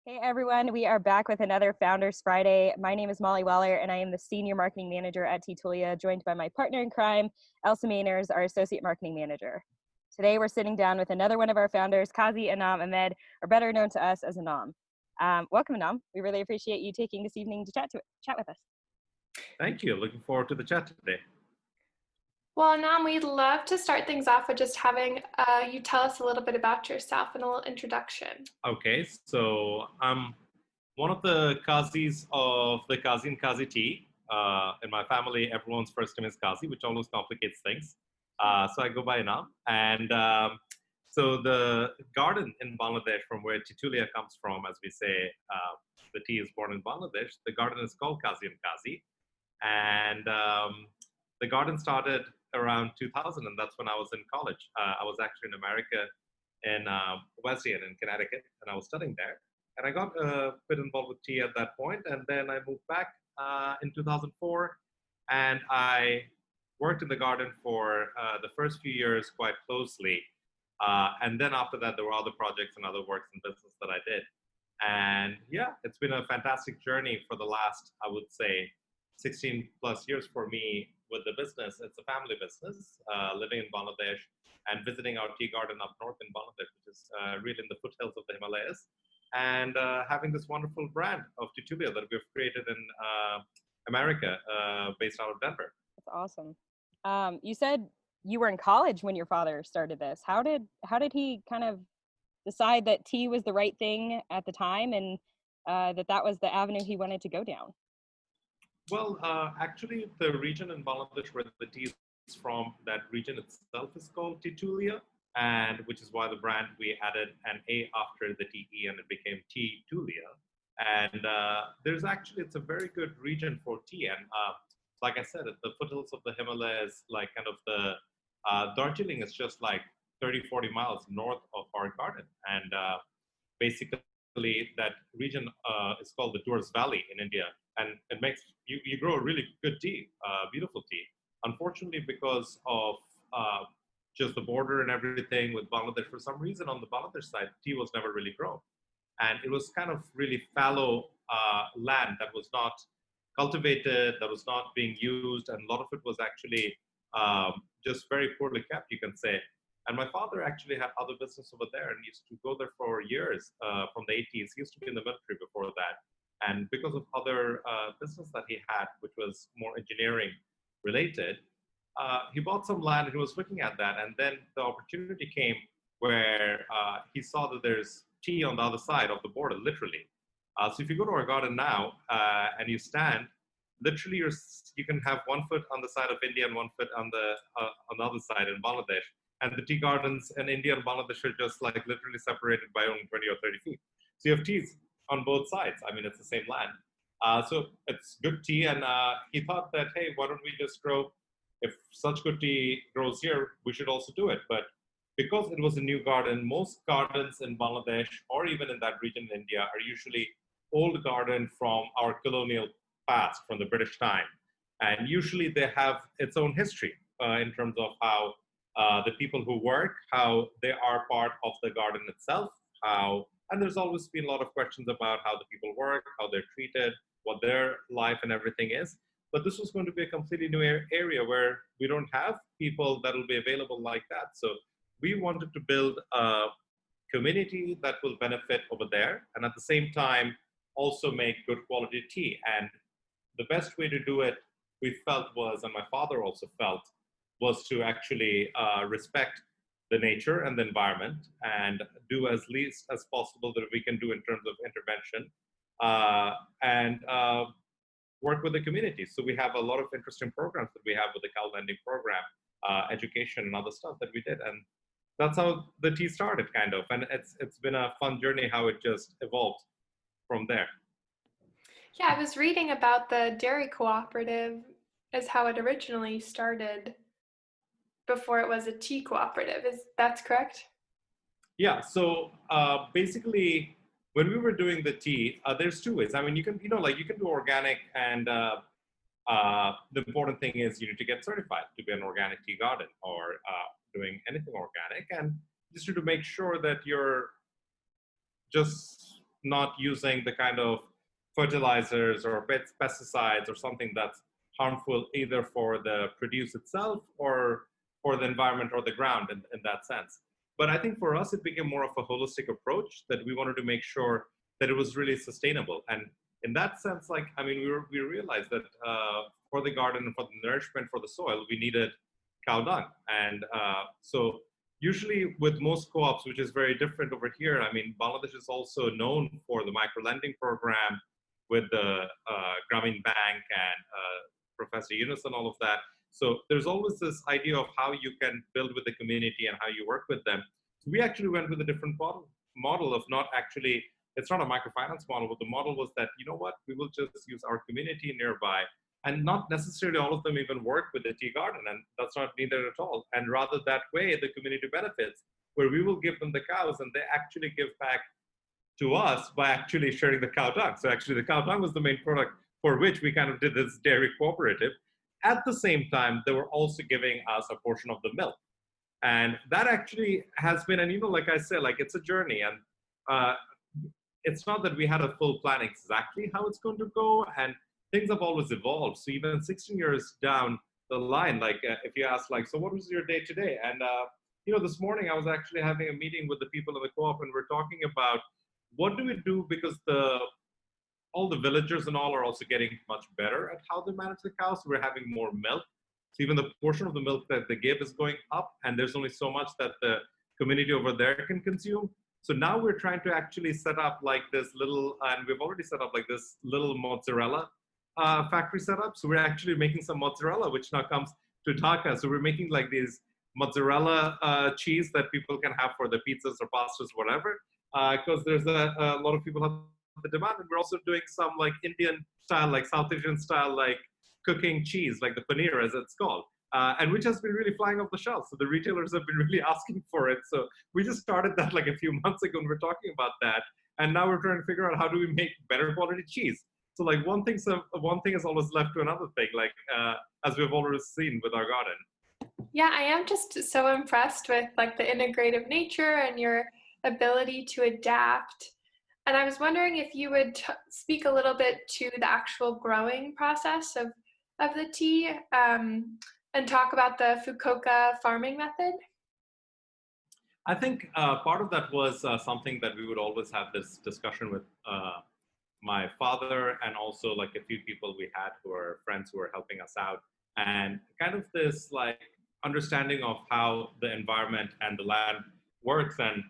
Hey everyone, we are back with another Founders Friday. My name is Molly Weller and I am the Senior Marketing Manager at Teatulia, joined by my partner in crime, Elsa Mainers, our Associate Marketing Manager. Today we're sitting down with another one of our founders, Kazi Inam Ahmed, or better known to us as Inam. Welcome, Inam. We really appreciate you taking this evening to chat with us. Thank you. Looking forward to the chat today. Well, Nam, we'd love to start things off with just having you tell us a little bit about yourself and a little introduction. Okay, so I'm one of the Kazis of the Kazi and Kazi tea. In my family, everyone's first name is Kazi, which always complicates things. So I go by Inam. And so the garden in Bangladesh, from where Teatulia comes from, as we say, the tea is born in Bangladesh. The garden is called Kazi and Kazi. And the garden started around 2000, and that's when I was in college. I was actually in America in Wesleyan in Connecticut, and I was studying there. And I got a bit involved with tea at that point, and then I moved back in 2004, and I worked in the garden for the first few years quite closely. And then after that, there were other projects and other works in business that I did. And yeah, it's been a fantastic journey for the last, I would say, 16 plus years for me with the business. It's a family business, living in Bangladesh and visiting our tea garden up north in Bangladesh, which is really in the foothills of the Himalayas, and having this wonderful brand of Teatulia that we've created in America, based out of Denver. That's awesome. You said you were in college when your father started this. How did he kind of decide that tea was the right thing at the time, and that was the avenue he wanted to go down? Well, actually, the region in Bangladesh where the tea is from, that region itself is called Teatulia, and which is why the brand, we added an A after the TE and it became Teatulia. And it's a very good region for tea. And like I said, at the foothills of the Himalayas, like kind of the Darjeeling is just like 30, 40 miles north of our garden. And basically, that region is called the Tours Valley in India, and it makes you grow a really good tea, beautiful tea. Unfortunately, because of just the border and everything with Bangladesh, for some reason on the Bangladesh side, tea was never really grown, and it was kind of really fallow land that was not cultivated, that was not being used, and a lot of it was actually just very poorly kept, you can say. And my father actually had other business over there and used to go there for years from the 80s. He used to be in the military before that. And because of other business that he had, which was more engineering related, he bought some land and he was looking at that. And then the opportunity came where he saw that there's tea on the other side of the border, literally. So if you go to our garden now and you stand, literally you can have 1 foot on the side of India and 1 foot on the other side in Bangladesh. And the tea gardens in India and Bangladesh are just like literally separated by only 20 or 30 feet. So you have teas on both sides. I mean, it's the same land. So it's good tea. And he thought that, hey, why don't we just grow, if such good tea grows here, we should also do it. But because it was a new garden, most gardens in Bangladesh or even in that region in India are usually old garden from our colonial past, from the British time. And usually they have its own history in terms of how the people who work, how they are part of the garden itself, and there's always been a lot of questions about how the people work, how they're treated, what their life and everything is. But this was going to be a completely new area where we don't have people that will be available like that. So we wanted to build a community that will benefit over there, and at the same time, also make good quality tea. And the best way to do it, we felt was, and my father also felt, was to actually respect the nature and the environment and do as least as possible that we can do in terms of intervention, and work with the community. So we have a lot of interesting programs that we have with the cow lending program, education and other stuff that we did. And that's how the tea started, kind of. And it's been a fun journey how it just evolved from there. Yeah, I was reading about the dairy cooperative as how it originally started before it was a tea cooperative. That's correct? Yeah, so basically, when we were doing the tea, there's two ways. I mean, you can do organic, and the important thing is you need to get certified to be an organic tea garden or doing anything organic, and just to make sure that you're just not using the kind of fertilizers or pesticides or something that's harmful either for the produce itself or for the environment or the ground in that sense. But I think for us, it became more of a holistic approach that we wanted to make sure that it was really sustainable. And in that sense, like, I mean, we realized that for the garden and for the nourishment for the soil, we needed cow dung. And so usually with most co-ops, which is very different over here, I mean, Bangladesh is also known for the micro-lending program with the Grameen Bank and Professor Yunus and all of that. So there's always this idea of how you can build with the community and how you work with them. So we actually went with a different model of not actually, it's not a microfinance model, but the model was that, you know what, we will just use our community nearby, and not necessarily all of them even work with the tea garden, and that's not needed at all. And rather that way, the community benefits, where we will give them the cows and they actually give back to us by actually sharing the cow dung. So actually the cow dung was the main product for which we kind of did this dairy cooperative. At the same time, they were also giving us a portion of the milk. And that actually has been, and you know, like I said, like it's a journey, and it's not that we had a full plan exactly how it's going to go, and things have always evolved. So even 16 years down the line, like if you ask, like, so what was your day today? And you know, this morning I was actually having a meeting with the people of the co-op, and we're talking about what do we do, because all the villagers and all are also getting much better at how they manage the cows. So we're having more milk. So even the portion of the milk that they give is going up, and there's only so much that the community over there can consume. So now we're trying to actually set up like this little, and we've already set up like this little mozzarella factory setup. So we're actually making some mozzarella, which now comes to Dhaka. So we're making like these mozzarella cheese that people can have for the pizzas or pastas, whatever, because there's a lot of people have the demand. And we're also doing some like Indian style, like South Asian style, like cooking cheese, like the paneer as it's called, and which has been really flying off the shelves. So the retailers have been really asking for it. So we just started that like a few months ago, and we're talking about that. And now we're trying to figure out how do we make better quality cheese. So like one thing is always left to another thing, like as we've already seen with our garden. Yeah, I am just so impressed with like the integrative nature and your ability to adapt. And I was wondering if you would speak a little bit to the actual growing process of the tea, and talk about the Fukuoka farming method. I think part of that was something that we would always have this discussion with my father, and also like a few people we had who are friends who were helping us out, and kind of this like understanding of how the environment and the land works. And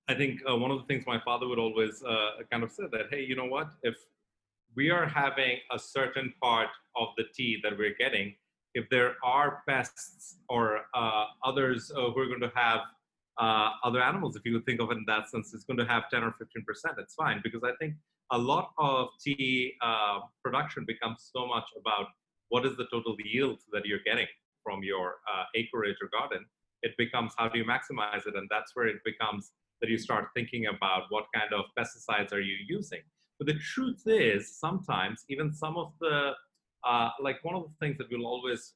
I think one of the things my father would always kind of say that, hey, you know what, if we are having a certain part of the tea that we're getting, if there are pests or others who are going to have other animals, if you would think of it in that sense, it's going to have 10 or 15%, it's fine. Because I think a lot of tea production becomes so much about what is the total yield that you're getting from your acreage or garden. It becomes how do you maximize it, and that's where it becomes that you start thinking about what kind of pesticides are you using. But the truth is, sometimes even some of the, like one of the things that we'll always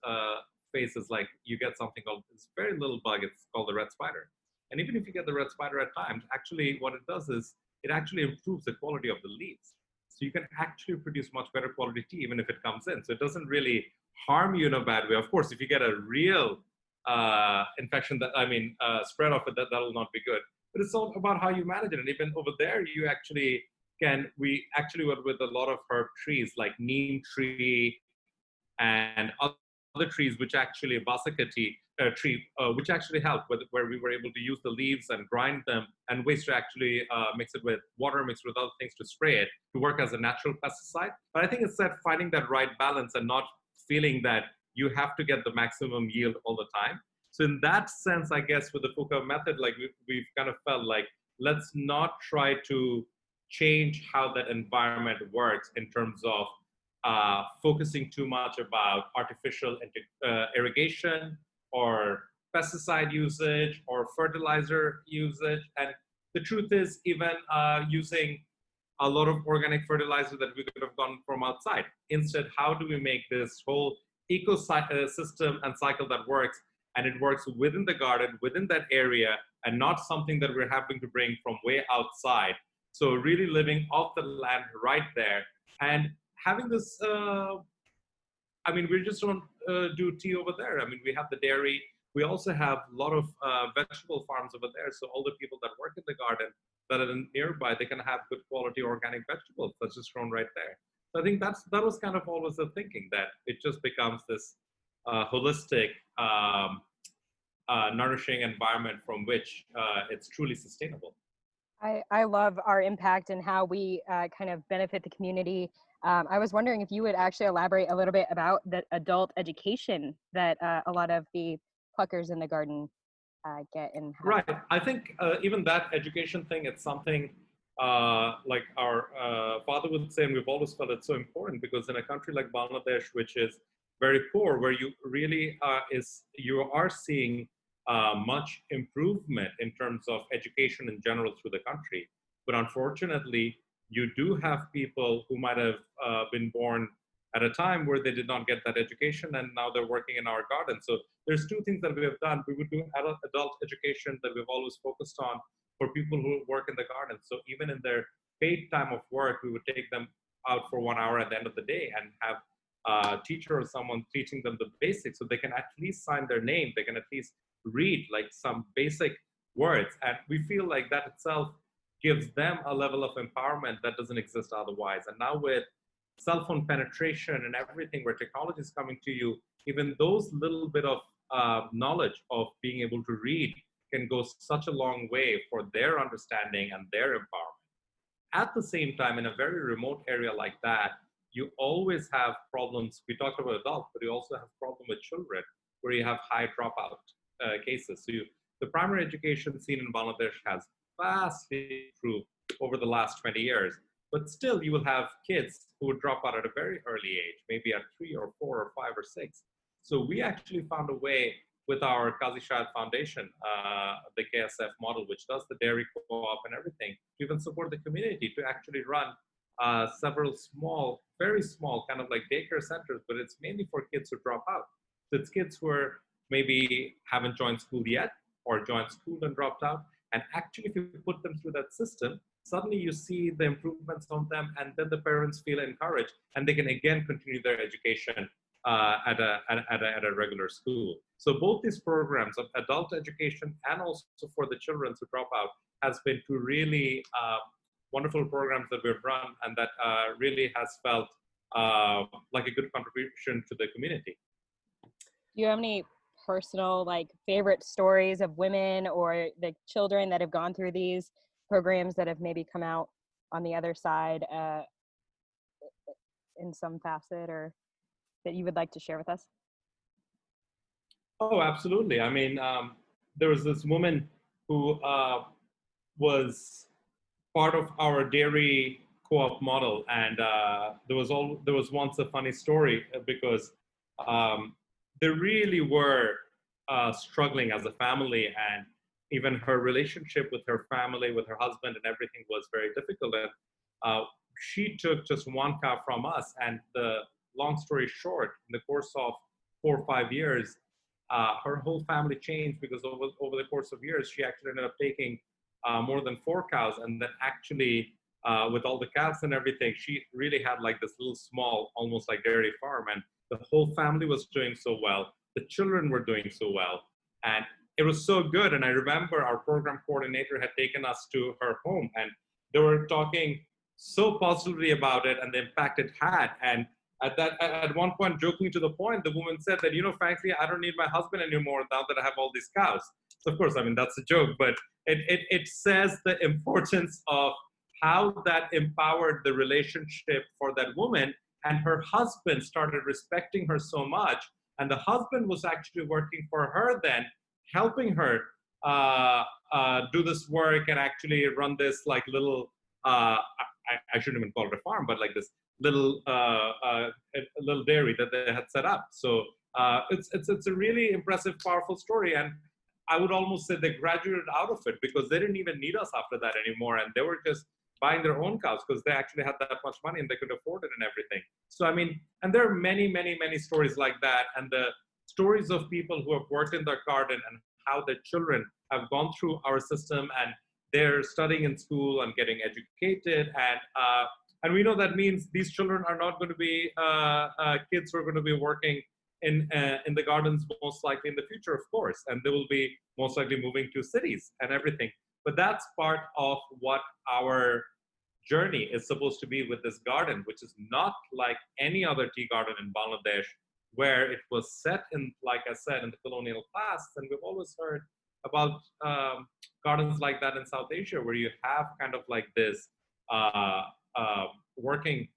face is like you get something called, this very little bug, it's called the red spider. And even if you get the red spider at times, actually what it does is it actually improves the quality of the leaves. So you can actually produce much better quality tea even if it comes in. So it doesn't really harm you in a bad way. Of course, if you get a real infection, that spread of it, that'll not be good. But it's all about how you manage it. And even over there, you actually we actually work with a lot of herb trees like neem tree and other trees, which actually a Basika tree, which actually help, where we were able to use the leaves and grind them and ways to actually mix it with water, mix with other things to spray it to work as a natural pesticide. But I think it's that finding that right balance and not feeling that you have to get the maximum yield all the time. So in that sense, I guess with the Fukuoka method, like we've kind of felt like, let's not try to change how that environment works in terms of focusing too much about artificial irrigation or pesticide usage or fertilizer usage. And the truth is, even using a lot of organic fertilizer that we could have gone from outside. Instead, how do we make this whole ecosystem and cycle that works, and it works within the garden, within that area, and not something that we're having to bring from way outside So really living off the land right there and having this, I mean, we just don't do tea over there. I mean, we have the dairy. We also have a lot of vegetable farms over there. So all the people that work in the garden that are nearby, they can have good quality organic vegetables that's just grown right there. So I think that was kind of always the thinking, that it just becomes this holistic, nourishing environment from which it's truly sustainable. I love our impact and how we kind of benefit the community. I was wondering if you would actually elaborate a little bit about the adult education that a lot of the pluckers in the garden get and how. Right. I think even that education thing, it's something like our father would say, and we've always felt it's so important, because in a country like Bangladesh, which is very poor, where you really you are seeing much improvement in terms of education in general through the country. But unfortunately, you do have people who might have been born at a time where they did not get that education, and now they're working in our garden. So there's two things that we have done. We would do adult education that we've always focused on for people who work in the garden. So even in their paid time of work, we would take them out for 1 hour at the end of the day and have a teacher or someone teaching them the basics, so they can at least sign their name. They can at least read like some basic words. And we feel like that itself gives them a level of empowerment that doesn't exist otherwise. And now with cell phone penetration and everything, where technology is coming to you, even those little bit of knowledge of being able to read can go such a long way for their understanding and their empowerment. At the same time, in a very remote area like that, you always have problems. We talked about adults, but you also have problem with children, where you have high dropout cases. So the primary education scene in Bangladesh has vastly improved over the last 20 years. But still, you will have kids who would drop out at a very early age, maybe at 3 or 4 or 5 or 6. So we actually found a way with our Kazi Foundation, the KSF model, which does the dairy co-op and everything, to even support the community to actually run several small, very small, kind of like daycare centers, but it's mainly for kids who drop out. So it's kids who are maybe haven't joined school yet, or joined school and dropped out. And actually, if you put them through that system, suddenly you see the improvements on them, and then the parents feel encouraged, and they can again continue their education at a regular school. So both these programs of adult education and also for the children who drop out has been two really wonderful programs that we've run, and that really has felt like a good contribution to the community. Do you have any personal like favorite stories of women or the children that have gone through these programs that have maybe come out on the other side in some facet, or that you would like to share with us? Oh, absolutely. I mean, there was this woman who was part of our dairy co-op model, and there was once a funny story because they really were struggling as a family, and even her relationship with her family, with her husband and everything was very difficult. And she took just one cow from us, and the long story short, in the course of 4 or 5 years, her whole family changed, because over the course of years, she actually ended up taking more than 4 cows. And then actually, with all the cows and everything, she really had like this little small, almost like dairy farm. And the whole family was doing so well. The children were doing so well. And it was so good. And I remember our program coordinator had taken us to her home, and they were talking so positively about it and the impact it had. And at one point, jokingly to the point, the woman said that, frankly, I don't need my husband anymore now that I have all these cows. So of course, I mean, that's a joke, but it says the importance of how that empowered the relationship for that woman, and her husband started respecting her so much. And the husband was actually working for her then, helping her do this work and actually run this like little, I shouldn't even call it a farm, but like this little dairy that they had set up. So it's a really impressive, powerful story. And I would almost say they graduated out of it, because they didn't even need us after that anymore. And they were just buying their own cows because they actually had that much money and they could afford it and everything. So, I mean, and there are many, many, many stories like that. And the stories of people who have worked in their garden and how their children have gone through our system and they're studying in school and getting educated, and we know that means these children are not going to be kids who are going to be working in the gardens most likely in the future, of course, and they will be most likely moving to cities and everything. But that's part of what our journey is supposed to be with this garden, which is not like any other tea garden in Bangladesh, where it was set in, like I said, in the colonial past. And we've always heard about gardens like that in South Asia, where you have kind of like this working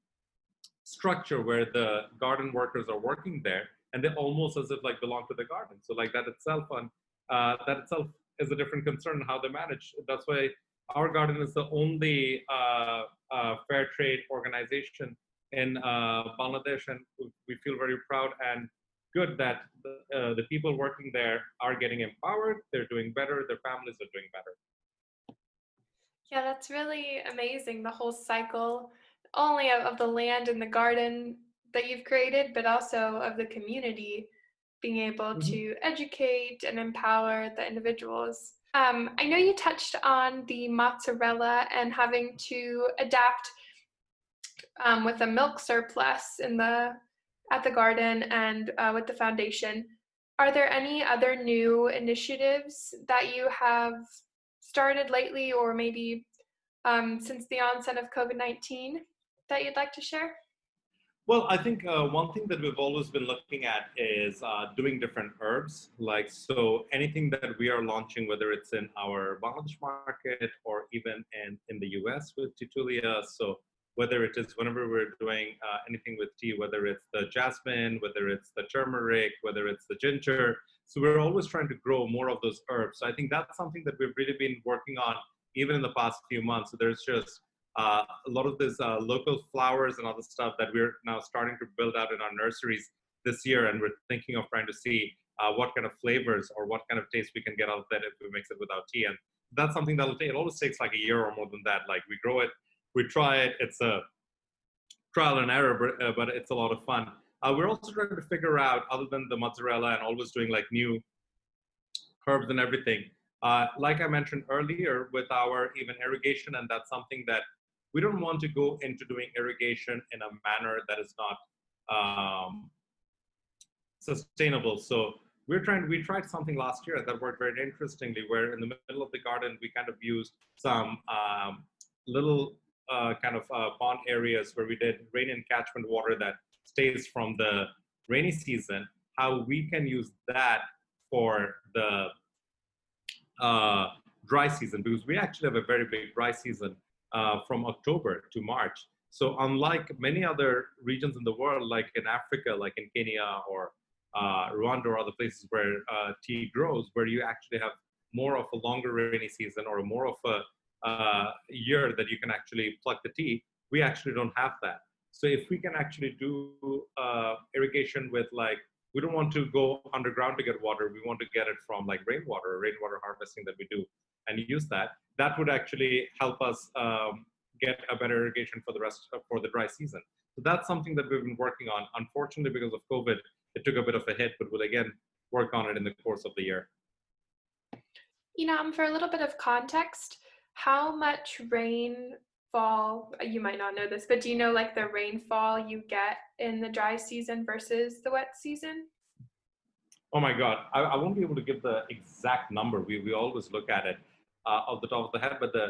structure where the garden workers are working there, and they almost as if like belong to the garden. So like that itself is a different concern how they manage. That's why our garden is the only fair trade organization in Bangladesh, and we feel very proud and good that the people working there are getting empowered, they're doing better, their families are doing better. Yeah, that's really amazing, the whole cycle, only of the land and the garden that you've created, but also of the community being able to educate and empower the individuals. I know you touched on the mozzarella and having to adapt with a milk surplus at the garden and with the foundation. Are there any other new initiatives that you have started lately, or maybe since the onset of COVID-19 that you'd like to share? Well, I think one thing that we've always been looking at is doing different herbs. Like, so anything that we are launching, whether it's in our Bangladesh market or even in the US with Teatulia. So whether it is whenever we're doing anything with tea, whether it's the jasmine, whether it's the turmeric, whether it's the ginger. So we're always trying to grow more of those herbs. So I think that's something that we've really been working on even in the past few months. So there's just a lot of these local flowers and other stuff that we're now starting to build out in our nurseries this year. And we're thinking of trying to see what kind of flavors or what kind of taste we can get out of that if we mix it with our tea. And that's something that'll take, it always takes like a year or more than that. Like we grow it, we try it, it's a trial and error, but it's a lot of fun. We're also trying to figure out, other than the mozzarella and always doing like new herbs and everything, like I mentioned earlier with our even irrigation, and that's something that we don't want to go into doing irrigation in a manner that is not sustainable. So we tried something last year that worked very interestingly, where in the middle of the garden, we kind of used some little pond areas where we did rain and catchment water that stays from the rainy season, how we can use that for the dry season, because we actually have a very big dry season from October to March. So unlike many other regions in the world, like in Africa, like in Kenya or Rwanda or other places where tea grows, where you actually have more of a longer rainy season or more of a year that you can actually pluck the tea, we actually don't have that. So if we can actually do irrigation with like, we don't want to go underground to get water, we want to get it from like rainwater harvesting that we do and use that. That would actually help us get a better irrigation for the dry season. So that's something that we've been working on. Unfortunately, because of COVID, it took a bit of a hit, but we'll again work on it in the course of the year. For a little bit of context, how much rainfall, you might not know this, but do you know like the rainfall you get in the dry season versus the wet season? Oh my God, I won't be able to give the exact number. We always look at it off the top of the head, but the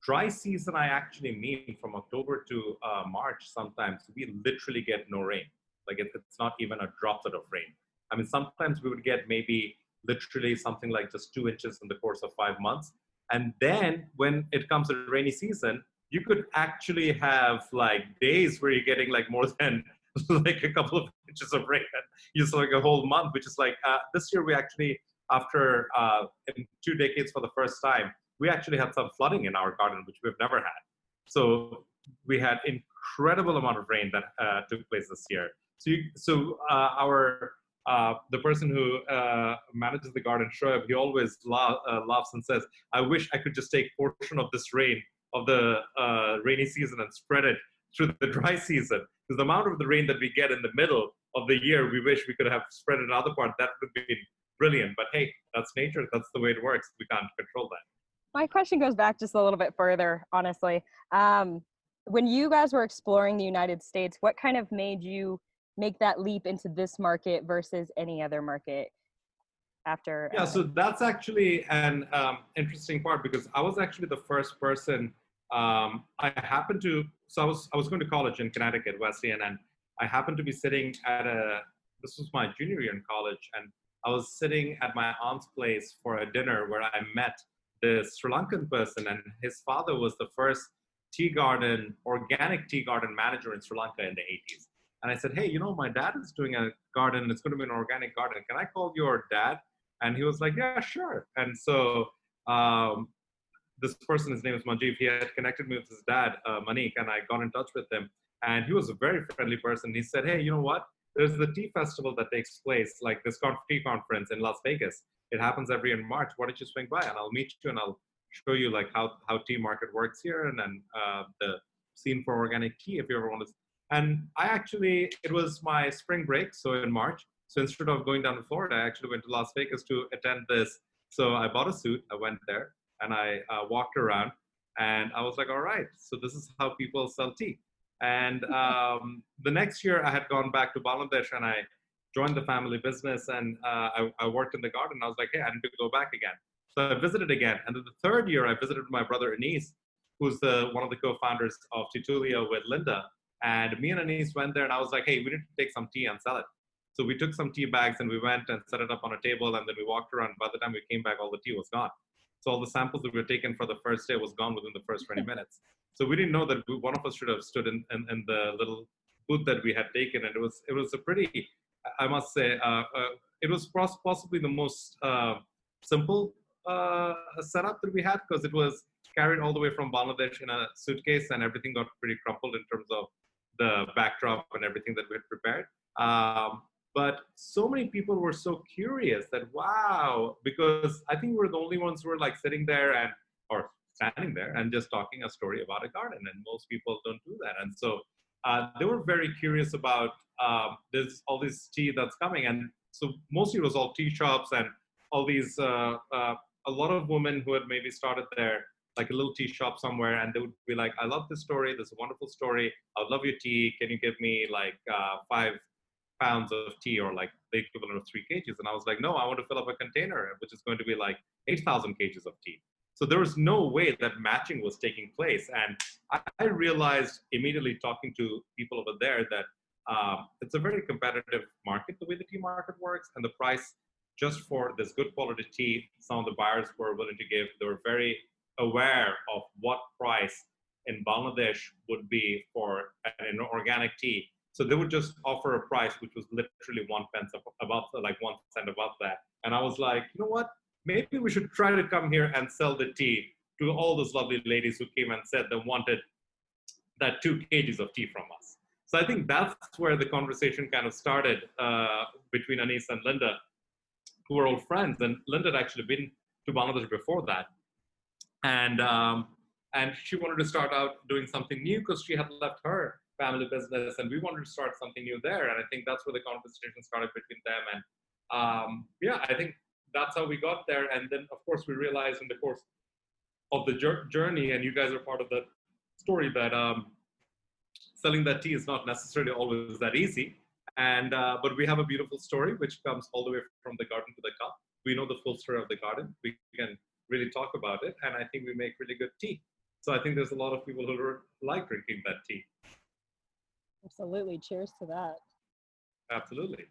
dry season I actually mean from October to March sometimes, we literally get no rain. Like it's not even a droplet of rain. I mean, sometimes we would get maybe literally something like just 2 inches in the course of 5 months. And then when it comes to rainy season, you could actually have like days where you're getting like more than like a couple of inches of rain. It's like a whole month, which is like this year we actually, after in 2 decades for the first time, we actually had some flooding in our garden, which we've never had. So we had incredible amount of rain that took place this year. So the person who manages the garden, Shoaib, he always laughs and says, I wish I could just take portion of this rain of the rainy season and spread it through the dry season. Because the amount of the rain that we get in the middle of the year, we wish we could have spread it in other part. That would be brilliant. But hey, that's nature. That's the way it works. We can't control that. My question goes back just a little bit further, honestly. When you guys were exploring the United States, what kind of made you make that leap into this market versus any other market after? Yeah, so that's actually an interesting part because I was actually the first person. I happened to, so I was going to college in Connecticut, Wesleyan, and I happened to be sitting at this was my junior year in college, and I was sitting at my aunt's place for a dinner where I met this Sri Lankan person, and his father was the first organic tea garden manager in Sri Lanka in the 80s. And I said, hey, my dad is doing a garden. It's going to be an organic garden. Can I call your dad? And he was like, yeah, sure. And so this person, his name is Manjeev, he had connected me with his dad, Manik, and I got in touch with him. And he was a very friendly person. He said, hey, you know what? There's the tea festival that takes place, like this tea conference in Las Vegas. It happens every year in March. Why don't you swing by and I'll meet you and I'll show you like how tea market works here and then the scene for organic tea if you ever want to. And it was my spring break, so in March. So instead of going down to Florida, I actually went to Las Vegas to attend this. So I bought a suit, I went there, and I walked around, and I was like, all right, so this is how people sell tea. And the next year, I had gone back to Bangladesh, and I joined the family business, and I worked in the garden. I was like, hey, I need to go back again. So I visited again. And then the third year, I visited my brother, Anis, who's one of the co-founders of Teatulia with Linda. And me and Anis went there, and I was like, hey, we need to take some tea and sell it. So we took some tea bags and we went and set it up on a table, and then we walked around. By the time we came back, all the tea was gone. So all the samples that we were taken for the first day was gone within the first 20 minutes. So we didn't know that one of us should have stood in the little booth that we had taken. And it was a pretty, I must say, it was possibly the most simple setup that we had, because it was carried all the way from Bangladesh in a suitcase, and everything got pretty crumpled in terms of the backdrop and everything that we had prepared. But so many people were so curious that, wow, because I think we're the only ones who were like sitting there or standing there and just talking a story about a garden. And most people don't do that. And so they were very curious about there's all this tea that's coming. And so mostly it was all tea shops and all these, a lot of women who had maybe started there, like a little tea shop somewhere, and they would be like, I love this story. This is a wonderful story. I would love your tea. Can you give me like 5 pounds of tea, or like the equivalent of 3 kgs? And I was like, no, I want to fill up a container, which is going to be like 8,000 kgs of tea. So there was no way that matching was taking place. And I realized immediately talking to people over there that it's a very competitive market, the way the tea market works, and the price just for this good quality tea, some of the buyers were willing to give. They were very aware of what price in Bangladesh would be for an organic tea. So they would just offer a price which was literally 1 pence above, like 1 cent above that. And I was like, you know what? Maybe we should try to come here and sell the tea to all those lovely ladies who came and said they wanted that 2 kgs of tea from us. So I think that's where the conversation kind of started between Anis and Linda, who were old friends. And Linda had actually been to Bangladesh before that. And she wanted to start out doing something new because she had left her family business, and we wanted to start something new there. And I think that's where the conversation started between them. And yeah, I think that's how we got there. And then, of course, we realized in the course of the journey, and you guys are part of the story, that selling that tea is not necessarily always that easy. And but we have a beautiful story which comes all the way from the garden to the cup. We know the full story of the garden. We can really talk about it, and I think we make really good tea. So I think there's a lot of people who like drinking that tea. Absolutely. Cheers to that. Absolutely.